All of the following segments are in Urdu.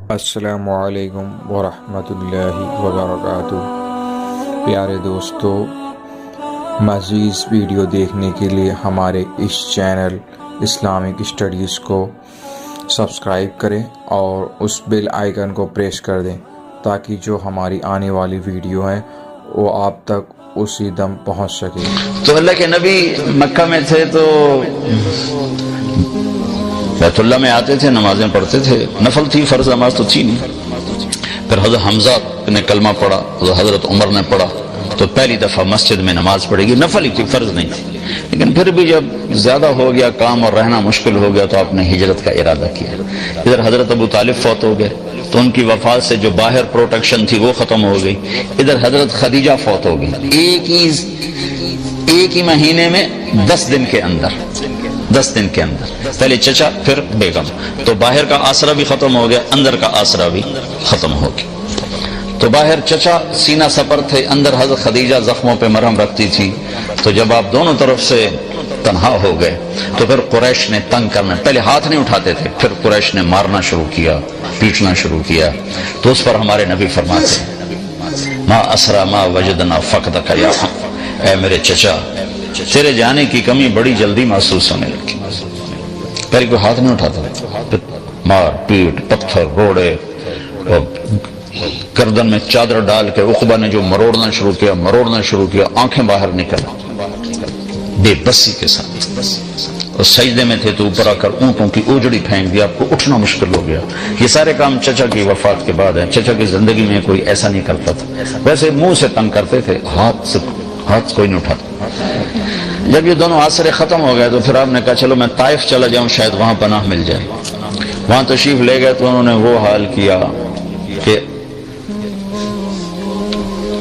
السلام علیکم ورحمۃ اللہ وبرکاتہ۔ پیارے دوستو، مزید ویڈیو دیکھنے کے لیے ہمارے اس چینل اسلامک اسٹڈیز کو سبسکرائب کریں اور اس بیل آئیکن کو پریس کر دیں تاکہ جو ہماری آنے والی ویڈیو ہیں وہ آپ تک اسی دم پہنچ سکے۔ تو اللہ کے نبی مکہ میں تھے تو بیت اللہ میں آتے تھے، نمازیں پڑھتے تھے، نفل تھی، فرض نماز تو تھی نہیں۔ پھر حضرت حمزہ نے کلمہ پڑھا، حضرت عمر نے پڑھا، تو پہلی دفعہ مسجد میں نماز پڑھے گی، نفل ہی تھی، فرض نہیں تھی۔ لیکن پھر بھی جب زیادہ ہو گیا کام اور رہنا مشکل ہو گیا تو آپ نے ہجرت کا ارادہ کیا۔ ادھر حضرت ابو طالب فوت ہو گئے تو ان کی وفات سے جو باہر پروٹیکشن تھی وہ ختم ہو گئی۔ ادھر حضرت خدیجہ فوت ہو گئی ایک ہی مہینے میں 10 دن کے اندر، پہلے چچا پھر بیگم، تو باہر کا آسرا بھی ختم ہو گیا، اندر کا آسرا بھی ختم ہو گیا۔ تو باہر چچا سینہ سپر تھے، اندر حضرت خدیجہ زخموں پہ مرہم رکھتی تھی۔ تو جب آپ دونوں طرف سے تنہا ہو گئے تو پھر قریش نے تنگ کرنا، پہلے ہاتھ نہیں اٹھاتے تھے، پھر قریش نے مارنا شروع کیا، پیٹنا شروع کیا۔ تو اس پر ہمارے نبی فرماتے ہیں ما اسرا ما وجدنا فقدک یا اے میرے چچا، تیرے جانے کی کمی بڑی جلدی محسوس ہونے لگی۔ پہلے کوئی ہاتھ نہیں اٹھاتا، مار پیٹ، پتھر، روڑے، اور گردن میں چادر ڈال کے عقبہ نے جو مروڑنا شروع کیا، آنکھیں باہر نکل، بے بسی کے ساتھ۔ اور سجدے میں تھے تو اوپر آ کر اونٹوں کی اوجڑی پھینک دیا، آپ کو اٹھنا مشکل ہو گیا۔ یہ سارے کام چچا کی وفات کے بعد ہیں۔ چچا کی زندگی میں کوئی ایسا نہیں کرتا تھا، ویسے منہ سے تنگ کرتے تھے، ہاتھ کوئی نہیں اٹھاتا۔ جب یہ دونوں آسرے ختم ہو گئے تو پھر آپ نے کہا چلو میں طائف چلا جاؤں، شاید وہاں پناہ مل جائے۔ وہاں تشریف لے گئے تو انہوں نے وہ حال کیا کہ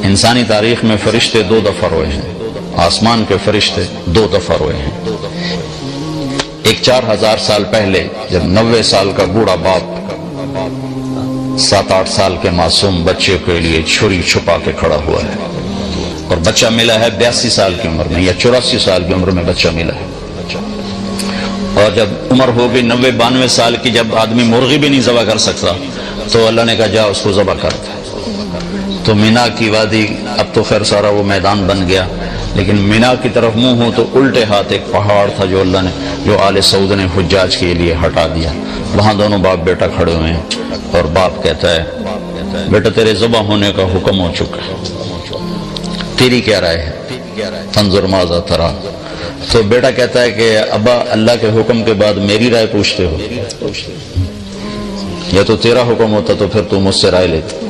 انسانی تاریخ میں فرشتے 2 دفعہ روئے ہیں، آسمان کے فرشتے 2 دفعہ روئے ہیں۔ ایک 4000 سال پہلے جب 90 سال کا بوڑھا باپ 7-8 سال کے معصوم بچے کے لیے چھری چھپا کے کھڑا ہوا ہے، اور بچہ ملا ہے 82 سال کی عمر میں یا 84 سال کی عمر میں بچہ ملا ہے۔ اور جب عمر ہو گئی 90-92 سال کی، جب آدمی مرغی بھی نہیں ذبح کر سکتا تو اللہ نے کہا جا اس کو ذبح کر دے۔ تو مینا کی وادی، اب تو خیر سارا وہ میدان بن گیا، لیکن مینا کی طرف منہ ہو تو الٹے ہاتھ ایک پہاڑ تھا جو اللہ نے، جو آل سعود نے حجاج کے لیے ہٹا دیا۔ وہاں دونوں باپ بیٹا کھڑے ہوئے ہیں، اور باپ کہتا ہے بیٹا تیرے ذبح ہونے کا حکم ہو چکا ہے، تیری کیا رائے ہے؟ فانظر ماذا ترى۔ تو بیٹا کہتا ہے کہ ابا اللہ کے حکم کے بعد میری رائے پوچھتے ہو؟ یا تو تیرا حکم ہوتا تو پھر تو مجھ سے رائے لیتے،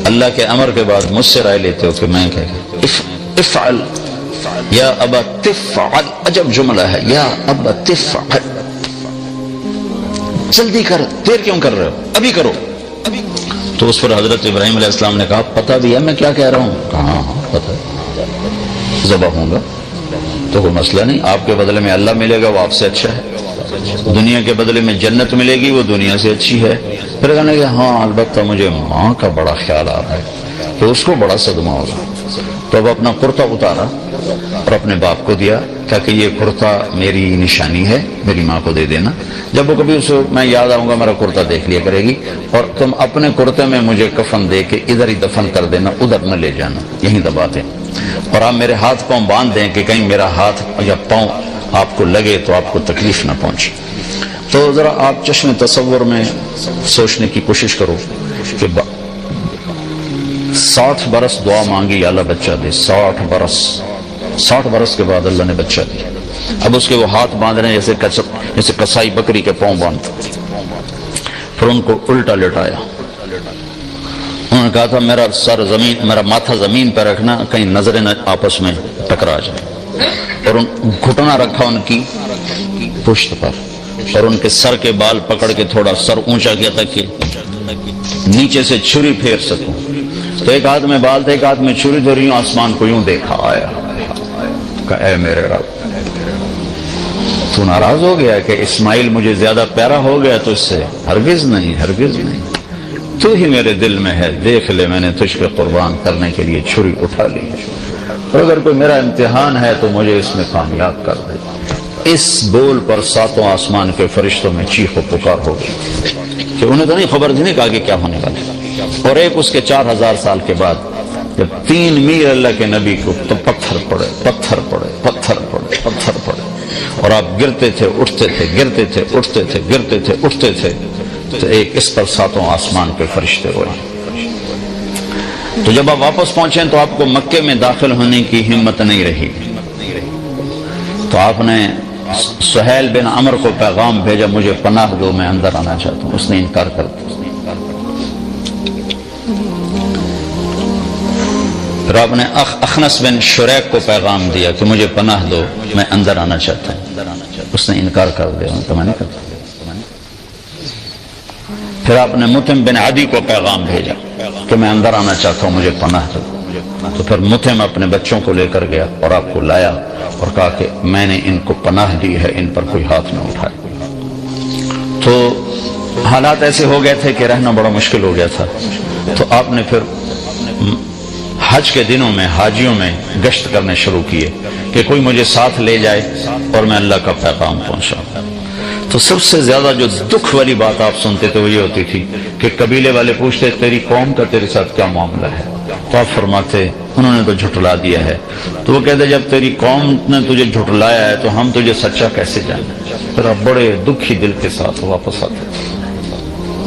اللہ کے امر کے بعد مجھ سے رائے لیتے ہو کہ میں کہہ افعل یا ابا تفعل۔ عجب جملہ ہے، یا ابا تفعل، جلدی کر، دیر کیوں کر رہے ہو، ابھی کرو۔ تو اس پر حضرت ابراہیم علیہ السلام نے کہا پتہ بھی ہے میں کیا کہہ رہا ہوں؟ کہا ہاں پتہ ہے، ذبح ہوں گا تو کوئی مسئلہ نہیں، آپ کے بدلے میں اللہ ملے گا وہ آپ سے اچھا ہے، دنیا کے بدلے میں جنت ملے گی وہ دنیا سے اچھی ہے۔ پھر کہنے کہ ہاں البتہ مجھے ماں کا بڑا خیال آ رہا ہے کہ اس کو بڑا صدمہ ہوگا۔ تو اب اپنا کرتا اتارا اور اپنے باپ کو دیا، کہا کہ یہ کرتا میری نشانی ہے، میری ماں کو دے دینا، جب وہ کبھی اسے میں یاد آؤں گا میرا کرتا دیکھ لیا کرے گی، اور تم اپنے کرتے میں مجھے کفن دے کے ادھر ہی دفن کر دینا، ادھر نہ لے جانا، یہیں دبا دیں، اور آپ میرے ہاتھ پاؤں باندھ دیں کہ کہیں میرا ہاتھ یا پاؤں آپ کو لگے تو آپ کو تکلیف نہ پہنچے۔ تو ذرا آپ چشم تصور میں سوچنے کی کوشش کرو کہ 60 برس دعا مانگی اللہ بچہ دے، 60 برس کے بعد اللہ نے بچہ دیا۔ اب اس کے وہ ہاتھ باندھ رہے ہیں جیسے کسائی بکری کے پاؤں باندھتا۔ پھر ان کو الٹا لٹایا، انہوں نے کہا تھا میرا ماتھا زمین پہ رکھنا کہیں نظریں آپس میں ٹکرا جائے، اور گھٹنا رکھا ان کی پشت پر، اور ان کے سر کے بال پکڑ کے تھوڑا سر اونچا کیا تھا کہ نیچے سے چھری پھیر سکوں۔ تو ایک ہاتھ میں بال تھے، ایک ہاتھ میں چھری دھری ہوں، آسمان کو یوں دیکھا، آیا کہ اے میرے رب تو ناراض ہو گیا کہ اسماعیل مجھے زیادہ پیارا ہو گیا تو اس سے؟ ہرگز نہیں، ہرگز نہیں، تو ہی میرے دل میں ہے، دیکھ لے میں نے تجھ پہ قربان کرنے کے لیے چھری اٹھا لی، اور اگر کوئی میرا امتحان ہے تو مجھے اس میں کامیاب کر دے۔ اس بول پر 7 آسمان کے فرشتوں میں چیخ و پکار ہو گئی۔ کہ انہیں تو نہیں خبر تھی کہ آگے کیا ہونے والا. اور ایک اس کے 4000 سال کے بعد جب 3 میر اللہ کے نبی کو تو پتھر پڑے پتھر پڑے پتھر پڑے پتھر پڑے اور آپ گرتے تھے اٹھتے تھے گرتے تھے اٹھتے تھے گرتے تھے اٹھتے تھے تو ایک اس پر 7 آسمان کے فرشتے ہوئے. تو جب آپ واپس پہنچے تو آپ کو مکے میں داخل ہونے کی ہمت نہیں رہی تو آپ نے سہیل بن عمر کو پیغام بھیجا مجھے پناہ دو میں اندر آنا چاہتا ہوں. اس نے انکار کر دیا. پھر آپ نے اخنس بن شریک کو پیغام دیا کہ مجھے پناہ دو میں اندر آنا چاہتا ہوں. اس نے انکار کر دیا تو میں نہیں کرتا. پھر آپ نے متم بن عدی کو پیغام بھیجا کہ میں اندر آنا چاہتا ہوں مجھے پناہ دو. تو پھر متم اپنے بچوں کو لے کر گیا اور آپ کو لایا اور کہا کہ میں نے ان کو پناہ دی ہے, ان پر کوئی ہاتھ نہ اٹھائے. تو حالات ایسے ہو گئے تھے کہ رہنا بڑا مشکل ہو گیا تھا. تو آپ نے پھر حج کے دنوں میں حاجیوں میں گشت کرنے شروع کیے کہ کوئی مجھے ساتھ لے جائے اور میں اللہ کا پیغام پہنچاؤں. تو سب سے زیادہ جو دکھ والی بات آپ سنتے تھے وہ یہ ہوتی تھی کہ قبیلے والے پوچھتے تیری قوم کا تیرے ساتھ کیا معاملہ ہے. تو آپ فرماتے انہوں نے تو جھٹلا دیا ہے. تو وہ کہتے جب تیری قوم نے تجھے جھٹلایا ہے تو ہم تجھے سچا کیسے جانیں. پھر آپ بڑے دکھی دل کے ساتھ واپس آتے تھے.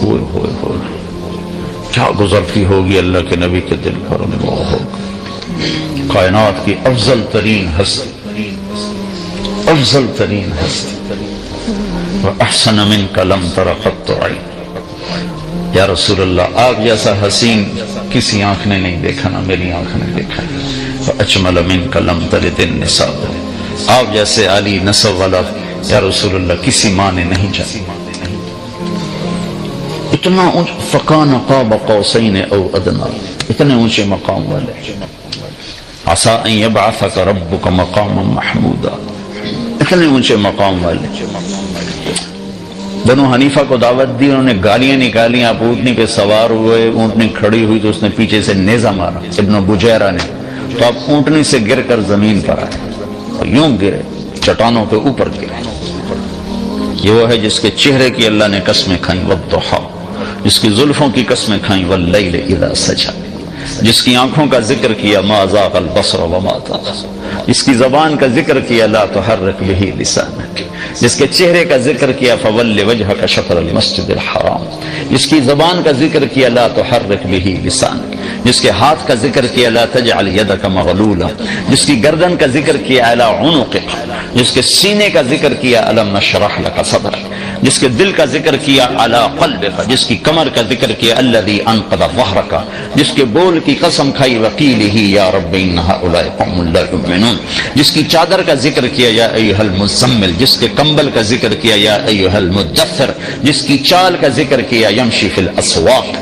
ہوئے ہوئے ہوئے کیا گزرتی ہوگی اللہ کے نبی کے دل پر. کائنات کی افضل ترین ہستی, افضل ترین ہستی. احسن منک لم تر قط عین. یا رسول اللہ آپ جیسا حسین کسی آنکھ نے نہیں دیکھا, نہ میری آنکھ نے دیکھا. اجمل منک لم تلد النساء. آپ جیسے عالی نسب والا یا رسول اللہ کسی ماں نے نہیں جانا. اتنا فکان قاب قوسین او ادنی, اتنے اونچے مقام والے. عسى ان يبعثك ربك مقاما محمودا, اتنے اونچے مقام والے. بنو حنیفہ کو دعوت دی, انہوں نے گالیاں نکالی. آپ اونٹنی پہ سوار ہوئے, اونٹنی کھڑی ہوئی تو اس نے پیچھے سے نیزہ مارا ابن بجیرہ نے. تو آپ اونٹنی سے گر کر زمین پر آئے اور یوں گرے, چٹانوں کے اوپر گرے. یہ وہ ہے جس کے چہرے کی اللہ نے قسمیں کھائیں والضحیٰ, جس کی زلفوں کی قسمیں کھائیں واللیل اذا سجا, جس کی آنکھوں کا ذکر کیا ما زاغ البصر وما طغى, جس کی زبان کا ذکر کیا لا تحرک به لسانک, جس کے چہرے کا ذکر کیا فول وجهك شطر المسجد الحرام, جس کی زبان کا ذکر کیا لا تحرک به لسانک, جس کے ہاتھ کا ذکر کیا لا تجعل يدك مغلولا, جس کی گردن کا ذکر کیا على عنقك, جس کے سینے کا ذکر کیا الم نشرح لك صدرك, جس کے دل کا ذکر کیا علی قلبک, جس کی کمر کا ذکر کیا الذی انقض ظہرک, جس کے بول کی قسم کھائی وقیلہ یا رب ان هؤلاء قوم لا یؤمنون, جس کی چادر کا ذکر کیا یا ایھا المزمل, جس کے کمبل کا ذکر کیا یا ایھا المدثر, جس کی چال کا ذکر کیا یمشی فی الاسواق,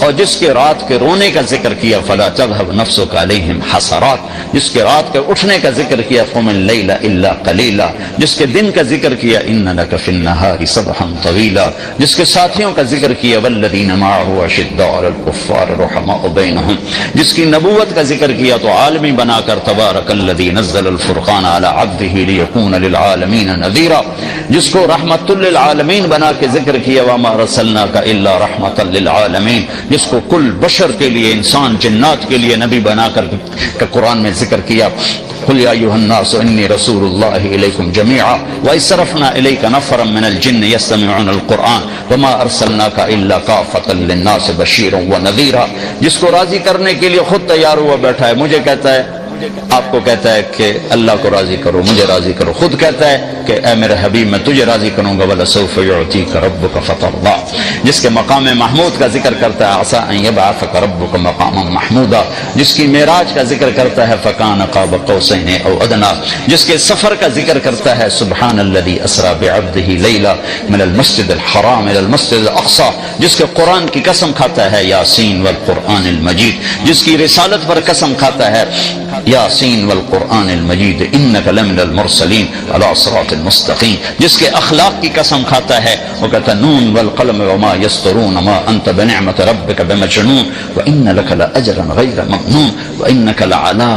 اور جس کے رات کے رونے کا ذکر کیا فلا تذهب نفسك علیہم حسرات, جس کے رات کے اٹھنے کا ذکر کیا قم اللیل الا قلیلا, جس کے دن کا ذکر کیا ان لک فی النہار سبحا طویلا, جس کے ساتھیوں کا ذکر کیا والذین معه اشداء علی الکفار رحماء بینہم, جس کی نبوت کا ذکر کیا تو عالمی بنا کر تبارک الذی نزل الفرقان علی عبدہ لیکون للعالمین نذیرا, جس کو رحمت للعالمین بنا کے ذکر کیا وما ارسلناک الا رحمتا للعالمین, جس کو کل بشر کے لیے انسان جنات کے لیے نبی بنا کر قرآن میں ذکر کیا قل یا ایھا الناس انی رسول اللہ الیکم جمیعا واذ صرفنا الیک نفرا من الجن یستمعون القرآن وما ارسلناک الا کافۃ للناس بشیرا ونذیرا, جس کو راضی کرنے کے لیے خود تیار ہوا بیٹھا ہے. مجھے کہتا ہے, آپ کو کہتا ہے کہ اللہ کو راضی کرو, مجھے راضی کرو. خود کہتا ہے کہ اے میرے حبیب میں تجھے راضی کروں گا وَلَسَوْفَ يُعْتِيكَ رَبُّكَ فَتَرْضَىٰ, جس کے مقام محمود کا ذکر کرتا ہے عَسَىٰ أَن يَبْعَثَكَ رَبُّكَ مَقَامًا مَحْمُودًا, جس کی معراج کا ذکر کرتا ہے فَكَانَ قَابَ قَوْسَيْنِ أَوْ أَدْنَىٰ, جس کے سفر کا ذکر کرتا ہے سبحان الذي اسرى بعبده ليلا من المسجد الحرام الى المسجد الاقصى, جس کے قرآن کی قسم کھاتا ہے یاسین والقرآن المجید, جس کی رسالت پر قسم کھاتا ہے یاسین والقرآن المجید انک لمن المرسلین علی صراط مستقیم. جس کے اخلاق کی قسم کھاتا ہے وہ کہتا نون والقلم وما یسطرون ما انت بنعمت ربک بمجنون وان لک لاجرا غیر ممنون وانک لعلی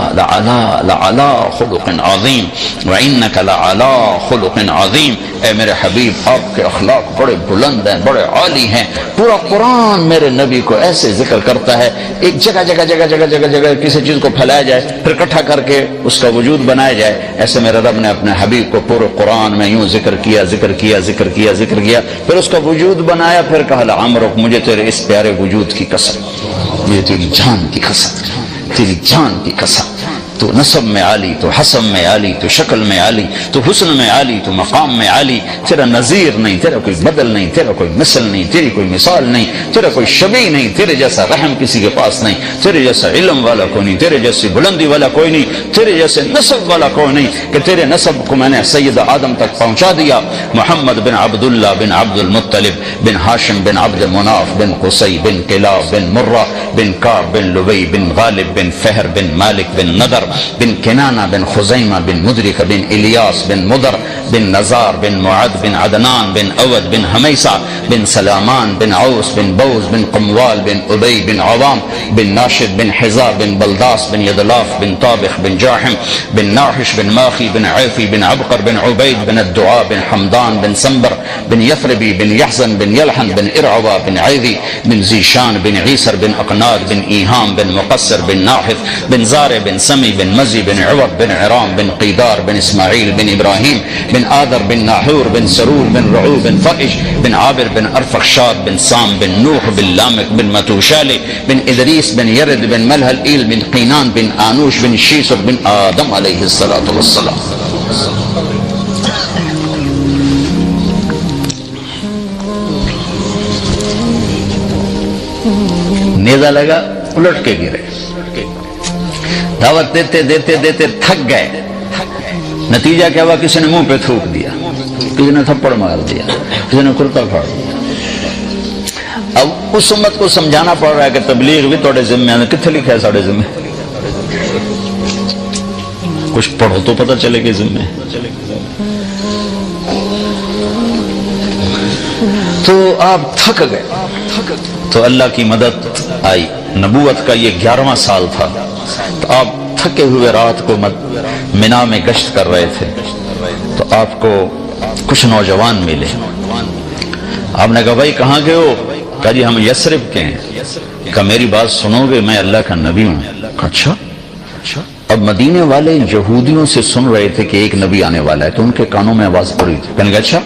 خلق عظیم وانک لعلی خلق عظیم. اے میرے حبیب آپ کے اخلاق بڑے بلند ہیں، بڑے عالی ہیں. پورا قرآن میرے نبی کو ایسے ذکر کرتا ہے، ایک جگہ جگہ جگہ جگہ جگہ جگہ کسی چیز کو پھیلایا جائے پھر اکٹھا کر کے اس کا وجود بنایا جائے. ایسے میرے رب نے اپنے حبیب کو پورے قرآن میں یوں ذکر کیا ذکر کیا ذکر کیا ذکر کیا، پھر اس کا وجود بنایا، پھر کہا لعمرک مجھے تیرے اس پیارے وجود کی قسم، مجھے تیری جان کی قسم، تیری جان کی قسم. تو نسب میں عالی، تو حسب میں عالی، تو شکل میں عالی، تو حسن میں عالی، تو مقام میں عالی. تیرا نظیر نہیں، تیرا کوئی بدل نہیں، تیرا کوئی مثل نہیں، تیری کوئی مثال نہیں، تیرا کوئی شبیہ نہیں، تیرے جیسا رحم کسی کے پاس نہیں، تیرے جیسا علم والا کوئی نہیں، تیرے جیسی بلندی والا کوئی نہیں، تیرے جیسے نسب والا کوئی نہیں کہ تیرے نسب کو میں نے سید آدم تک پہنچا دیا. محمد بن عبداللہ بن عبد المطلب بن ہاشم بن عبد مناف بن قصی بن کلاب بن مرہ بن کعب بن لبی بن غالب بن فہر بن مالک بن نضر بن کنانہ بن خزیمہ بن مدرک بن الیاس بن مدر بن نزار بن معد بن عدنان بن اود بن حمیسہ بن سلامان بن عوس بن بوز بن قموال بن ابی بن عوام بن ناشد بن حزا بن بلداس بن یدلاف بن طابخ بن جاحم بن ناحش بن ماخی بن عیفی بن عبقر بن عبید بن الدعاء بن حمدان بن سنبر بن یثربی بن یحزن بن یلحن بن ارعوا بن عیدی بن زیشان بن عیسر بن اقناد بن ایہام بن مقصر بن ناحف بن زار بن سمی بن مزی بن عوض بن عرام بن قیدار بن اسماعیل بن ابراہیم بن آدر بن ناحور بن سرور بن رعو بن فائش بن عابر بن ارفخشاد بن سام بن نوح بن لامک بن متوشال بن ادریس بن یرد بن ملہل ایل بن قینان بن آنوش بن شیسر بن آدم علیہ السلام. نیزہ لگا الٹ کے گرے، دعوت دیتے دیتے دیتے تھک گئے. نتیجہ کیا ہوا؟ کسی نے منہ پہ تھوک دیا، کسی نے تھپڑ مار دیا، کسی نے کرتا پھاڑ دیا. اب اس امت کو سمجھانا پڑ رہا ہے کہ تبلیغ بھی توڑے ذمہ ہے. کتنے لکھا ہے ساڑھے ذمہ؟ کچھ پڑھو تو پتہ چلے کہ ذمہ. تو آپ تھک گئے تو اللہ کی مدد آئی. نبوت کا یہ 11واں سال تھا. تو آپ تھکے ہوئے رات کو منا میں گشت کر رہے تھے تو آپ کو کچھ نوجوان ملے. آپ نے کہا بھائی کہاں گئے ہو؟ کہا جی ہم یثرب کے ہیں. کہا میری بات سنو گے، میں اللہ کا نبی ہوں. کہا اچھا. اب مدینے والے یہودیوں سے سن رہے تھے کہ ایک نبی آنے والا ہے تو ان کے کانوں میں آواز پڑی تھی. کہنے کہا اچھا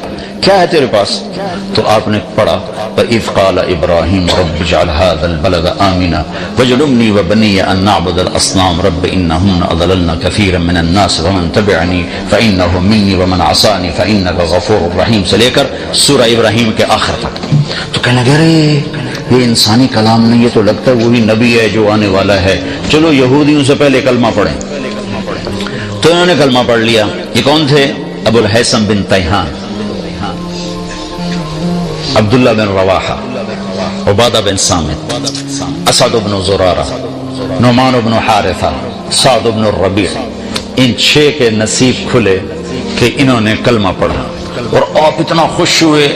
کیا ہے تیرے پاس؟ تو آپ نے پڑھا وَإِذْ قَالَ إِبْرَاهِيمُ رَبِّ اجْعَلْ هَذَا الْبَلَدَ آمِنًا وَاجْنُبْنِي وَبَنِيَّ أَن نَّعْبُدَ الْأَصْنَامَ رَبِّ إِنَّهُنَّ أَضَلَّلْنَ كَثِيرًا مِنَ النَّاسِ وَمَن تَبِعَنِي فَإِنَّهُ مِنِّي وَمَنْ عَصَانِي فَإِنَّكَ غَفُورٌ رَحِيمٌ سے لے کر سورہ ابراہیم کے آخر تک. تو کہنے لگے ارے یہ انسانی کلام نہیں، یہ تو لگتا ہے وہی نبی ہے جو آنے والا ہے، چلو یہودیوں سے پہلے کلمہ پڑھیں. تو انہوں نے کلمہ پڑھ لیا. یہ کون تھے؟ ابو الحیثم بن تیہان، عبداللہ بن رواحہ، عبادہ بن سامت، اسد بن زرارہ، نعمان بن حارثہ، سعد بن الربیع. ان 6 کے نصیب کھلے کہ انہوں نے کلمہ پڑھا اور آپ اتنا خوش ہوئے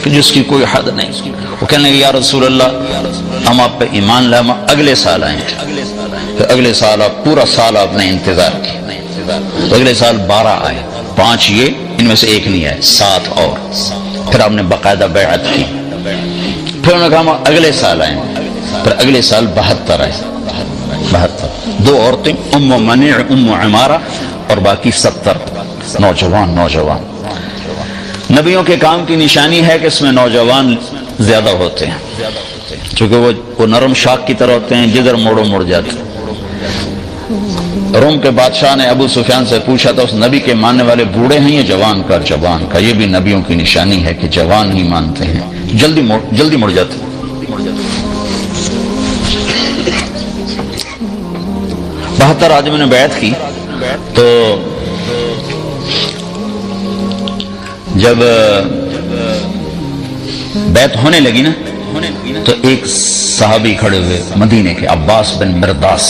کہ جس کی کوئی حد نہیں. وہ کہنے لگے یا رسول اللہ ہم آپ پہ ایمان لائے، ہم اگلے سال آئیں گے. تو اگلے سال آپ پورا سال آپ نے انتظار کیا. تو اگلے سال 12 آئے، 5 یہ ان میں سے ایک نہیں آئے، 7 اور. پھر آپ نے باقاعدہ بیعت کی. پھر انہوں نے کہا ہم اگلے سال آئیں. پھر اگلے سال 72 آئے. 72 2 عورتیں، ام منیع، ام عمارہ اور باقی 70 نوجوان. نبیوں کے کام کی نشانی ہے کہ اس میں نوجوان زیادہ ہوتے ہیں کیونکہ وہ نرم شاخ کی طرح ہوتے ہیں، جدھر موڑو مڑ جاتے ہیں. روم کے بادشاہ نے ابو سفیان سے پوچھا تھا اس نبی کے ماننے والے بوڑھے ہیں یا جوان کا؟ یہ بھی نبیوں کی نشانی ہے کہ جوان ہی مانتے ہیں، جلدی مڑ جاتے ہیں. 72 آدمیوں نے بیعت کی. تو جب بیعت ہونے لگی نا تو ایک صحابی کھڑے ہوئے مدینے کے، عباس بن مرداس.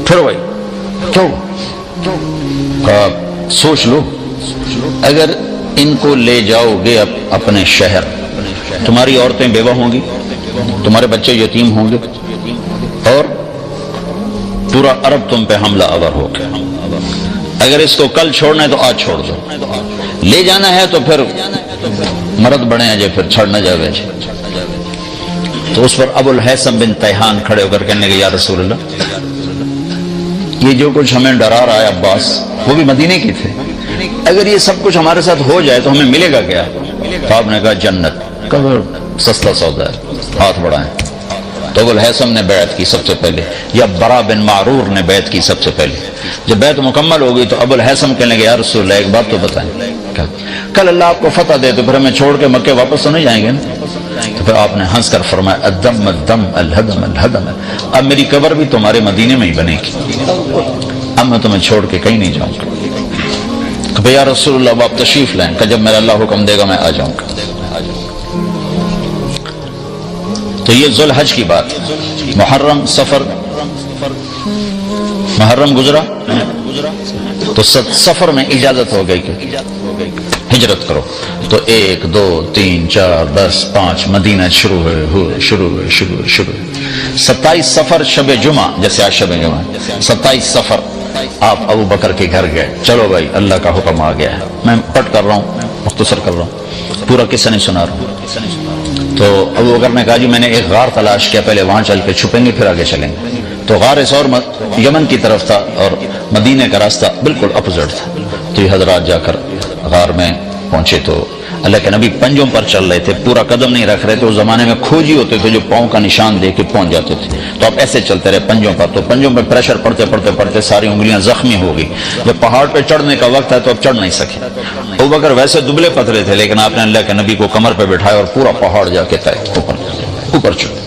پھر وہی کیوں؟ سوچ لو، اگر ان کو لے جاؤ گے اپنے شہر، تمہاری عورتیں بیوہ ہوں گی، تمہارے بچے یتیم ہوں گے، اور پورا عرب تم پہ حملہ آور ہو گیا۔ اگر اس کو کل چھوڑنا ہے تو آج چھوڑ دو، لے جانا ہے تو پھر مرد بڑے ہیں جے، پھر چھڑ نہ جاوے جے۔ تو اس پر ابو الحیثم بن تیہان کھڑے ہو کر کہنے لگے یا رسول اللہ، یہ جو کچھ ہمیں ڈرا رہا ہے عباس، وہ بھی مدینے کے تھے، اگر یہ سب کچھ ہمارے ساتھ ہو جائے تو ہمیں ملے گا کیا؟ تو آپ نے کہا جنت، کہا سستا سودا ہے، ہاتھ بڑھائیں۔ تو ابو الحیثم نے بیعت کی سب سے پہلے، یا برا بن معرور نے بیعت کی سب سے پہلے۔ جب بیعت مکمل ہو گئی تو ابو الحیثم کہنے لگے یا رسول اللہ ایک بات تو بتائیں، کل اللہ آپ کو فتح دے تو پھر ہمیں چھوڑ کے مکے واپس تو نہیں جائیں گے نا؟ تو پھر آپ نے ہنس کر فرمایا الدم الدم الہدم الہدم، اب میری قبر بھی تمہارے مدینے میں ہی بنے گی، اب میں تمہیں چھوڑ کے کہیں نہیں جاؤں گا۔ کہ یا رسول اللہ آپ تشریف لائیں، کہ جب میرا اللہ حکم دے گا میں آ جاؤں گا۔ تو یہ ذوالحج کی بات، محرم سفر، محرم گزرا تو سفر میں اجازت ہو گئی کہ ہجرت کرو، تو 1 2 3 4 10 5 مدینہ شروع ہوئے 27 سفر شب جمعہ، جیسے آج شب جمعہ، 27 سفر آپ ابو بکر کے گھر گئے، چلو بھائی اللہ کا حکم آ گیا ہے، میں پٹ کر رہا ہوں، مختصر کر رہا ہوں، پورا قصہ نہیں سنا رہا ہوں۔ تو ابو بکر نے کہا جی میں نے ایک غار تلاش کیا، پہلے وہاں چل کے چھپیں گے پھر آگے چلیں گے۔ تو غار اور یمن کی طرف تھا اور مدینہ کا راستہ بالکل اپوزٹ تھا۔ تو یہ حضرات جا کر غار میں پہنچے تو اللہ کے نبی پنجوں پر چل رہے تھے، پورا قدم نہیں رکھ رہے تھے، اس زمانے میں کھوجی ہوتے تھے جو پاؤں کا نشان دے کے پہنچ جاتے تھے، تو آپ ایسے چلتے رہے پنجوں پر، تو پنجوں پر پریشر پڑتے ساری انگلیاں زخمی ہو گئی۔ جب پہاڑ پہ چڑھنے کا وقت ہے تو اب چڑھ نہیں سکے۔ ابو بکر ویسے دبلے پتلے تھے لیکن آپ نے اللہ کے نبی کو کمر پہ بٹھایا اور پورا پہاڑ جا کے طے اوپر چڑھ،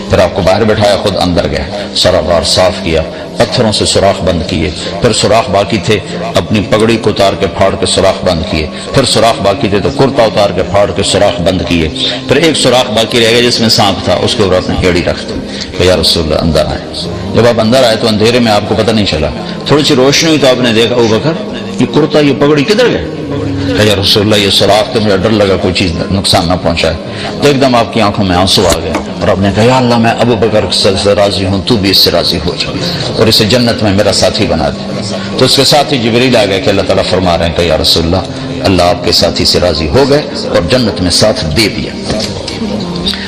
پھر آپ کو باہر بٹھایا، خود اندر گئے، سارا غار صاف کیا، پتھروں سے سوراخ بند کیے، پھر سوراخ باقی تھے اپنی پگڑی کو اتار کے پھاڑ کے سوراخ بند کیے، پھر سوراخ باقی تھے تو کرتا اتار کے پھاڑ کے سوراخ بند کیے، پھر ایک سوراخ باقی رہ گیا جس میں سانپ تھا، اس کے اوپر اپنی ایڑی رکھ دی کہ یا رسول اللہ اندر آئے۔ جب آپ اندر آئے تو اندھیرے میں آپ کو پتہ نہیں چلا، تھوڑی سی روشنی ہوئی تو آپ نے دیکھا ابو بکر یہ کرتا یہ پگڑی کدھر گئے؟ کہ یا رسول اللہ یہ سوراخ تو مجھے ڈر لگا کوئی چیز نقصان نہ پہنچائے۔ تو ایک دم آپ کی آنکھوں میں آنسو آ گئے اور آپ نے کہا یا اللہ میں ابو بکر سے راضی ہوں، تو بھی اس سے راضی ہو جا اور اسے جنت میں میرا ساتھی بنا دے۔ تو اس کے ساتھ ہی جبریل آ گئے کہ اللہ تعالیٰ فرما رہے ہیں کہ یا رسول اللہ آپ کے ساتھی سے راضی ہو گئے اور جنت میں ساتھ دے دیا۔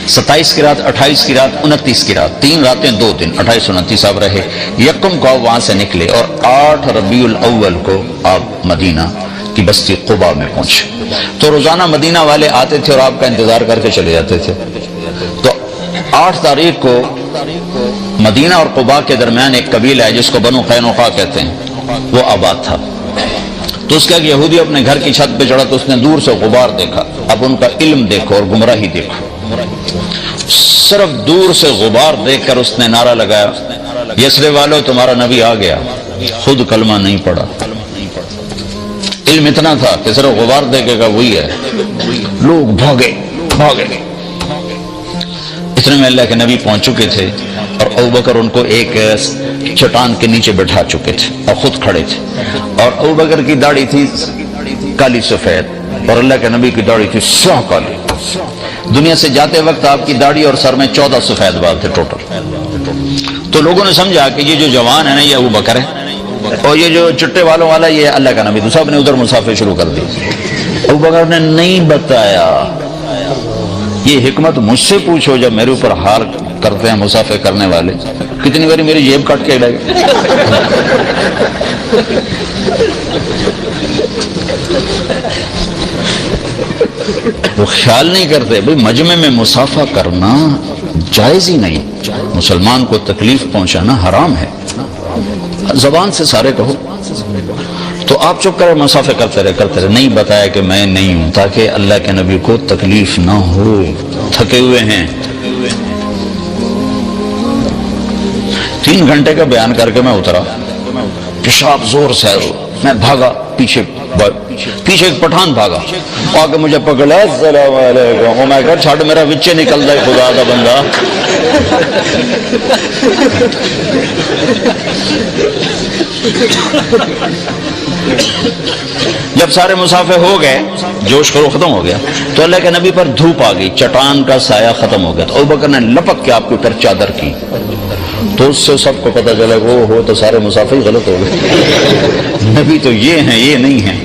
27 کی رات، 28 کی رات، 29 کی رات، 3 راتیں 2 دن، 28 29 آپ رہے۔ یکم کو آپ وہاں سے نکلے اور 8 ربیع الاول کو آپ مدینہ کی بستی قباء میں پہنچے۔ تو روزانہ مدینہ والے آتے تھے اور آپ کا انتظار کر کے چلے جاتے تھے۔ تو 8 تاریخ کو مدینہ اور قباء کے درمیان ایک قبیلہ ہے جس کو بنو قینقاع کہتے ہیں، وہ آباد تھا۔ تو اس کا ایک یہودی اپنے گھر کی چھت پہ چڑھا تو اس نے دور سے غبار دیکھا، اب ان کا علم دیکھو اور گمراہی دیکھو۔ صرف دور سے غبار دیکھ کر اس نے نعرہ لگایا یثرب والو تمہارا نبی آ گیا، خود کلمہ نہیں پڑھا۔ علم اتنا تھا کہ صرف غبار دیکھے گا وہی ہے۔ لوگ بھاگے۔ اتنے میں اللہ کے نبی پہنچ چکے تھے اور ابوبکر ان کو ایک چٹان کے نیچے بٹھا چکے تھے اور خود کھڑے تھے، اور ابوبکر کی داڑھی تھی کالی سفید اور اللہ کے نبی کی داڑھی تھی سیاہ کالی۔ دنیا سے جاتے وقت آپ کی داڑھی اور سر میں 14 سفید بال تھے ٹوٹل۔ تو لوگوں نے سمجھا کہ یہ جو جوان ہے نا یہ ابوبکر ہے اور یہ جو چٹے والوں والا یہ اللہ کا نبی، تو سب نے ادھر مسافر شروع کر دی۔ ابوبکر نے نہیں بتایا، یہ حکمت مجھ سے پوچھو جب میرے اوپر حال کرتے ہیں مسافر کرنے والے، کتنی باری میری جیب کاٹ کے لے گئے۔ وہ خیال نہیں کرتے بھئی مجمع میں مسافہ کرنا جائز ہی نہیں، مسلمان کو تکلیف پہنچانا حرام ہے، زبان سے سارے کہو۔ تو آپ چپ کرے مسافہ کرتے رہے، نہیں بتایا کہ میں نہیں ہوں تاکہ اللہ کے نبی کو تکلیف نہ ہو، تھکے ہوئے ہیں۔ 3 گھنٹے کا بیان کر کے میں اترا، پیشاب زور سے میں بھاگا، پیچھے ایک پٹھان بھاگا آ کے مجھے پکڑا، السلام علیکم، میں کہا چھاڑ میرا وچے نکل رہا ہے خدا کا بندہ۔ جب سارے مسافر ہو گئے، جوش کرو ختم ہو گیا، تو اللہ کے نبی پر دھوپ آ گئی، چٹان کا سایہ ختم ہو گیا، تو ابوبکر نے لپک کے آپ کے اوپر چادر کی، تو اس سے سب کو پتہ چلا وہ ہو تو سارے مسافر ہی غلط ہو گئے، نبی تو یہ ہیں، یہ نہیں ہیں۔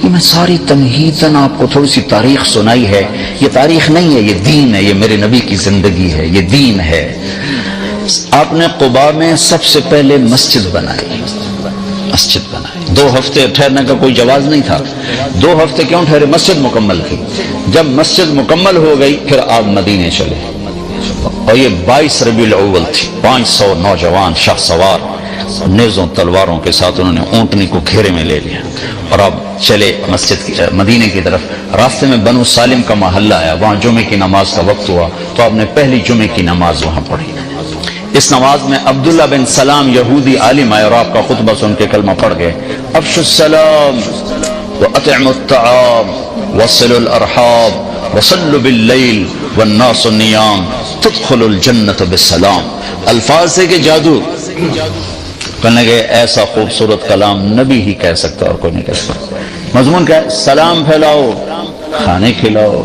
یہ میں ساری تمہیداً آپ کو تھوڑی سی تاریخ سنائی ہے، یہ تاریخ نہیں ہے، یہ دین ہے، یہ میرے نبی کی زندگی ہے، یہ دین ہے۔ آپ نے قباء میں سب سے پہلے مسجد بنائی، مسجد بنائی، 2 ہفتے ٹھہرنے کا کوئی جواز نہیں تھا، 2 ہفتے کیوں ٹھہرے؟ مسجد مکمل کی، جب مسجد مکمل ہو گئی پھر آپ مدینے چلے، اور یہ 22 ربیع الاول تھی، 500 نوجوان شاہ سوار نیزوں تلواروں کے ساتھ انہوں نے اونٹنی کو گھیرے میں لے لیا، اور اب چلے مسجد کی مدینے کی طرف۔ راستے میں بنو سالم کا محلہ آیا، وہاں جمعے کی نماز کا وقت ہوا، تو آپ نے پہلی جمعے کی نماز وہاں پڑھی۔ اس نماز میں عبداللہ بن سلام یہودی عالم آئے اور آپ کا خطبہ سن کے کلمہ پڑھ گئے، افشوا السلام واطعموا الطعام وصلوا الارحام وصلوا باللیل والناس نیام تدخلوا الجنت بالسلام۔ الفاظ سے کہ جادو، کہنے لگے ایسا خوبصورت کلام نبی ہی کہہ سکتا اور کوئی نہیں کہہ سکتا۔ مضمون کیا ہے؟ سلام پھیلاؤ، کھانے کھلاؤ،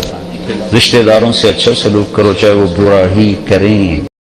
رشتہ داروں سے اچھا سلوک کرو چاہے وہ برا ہی کریں۔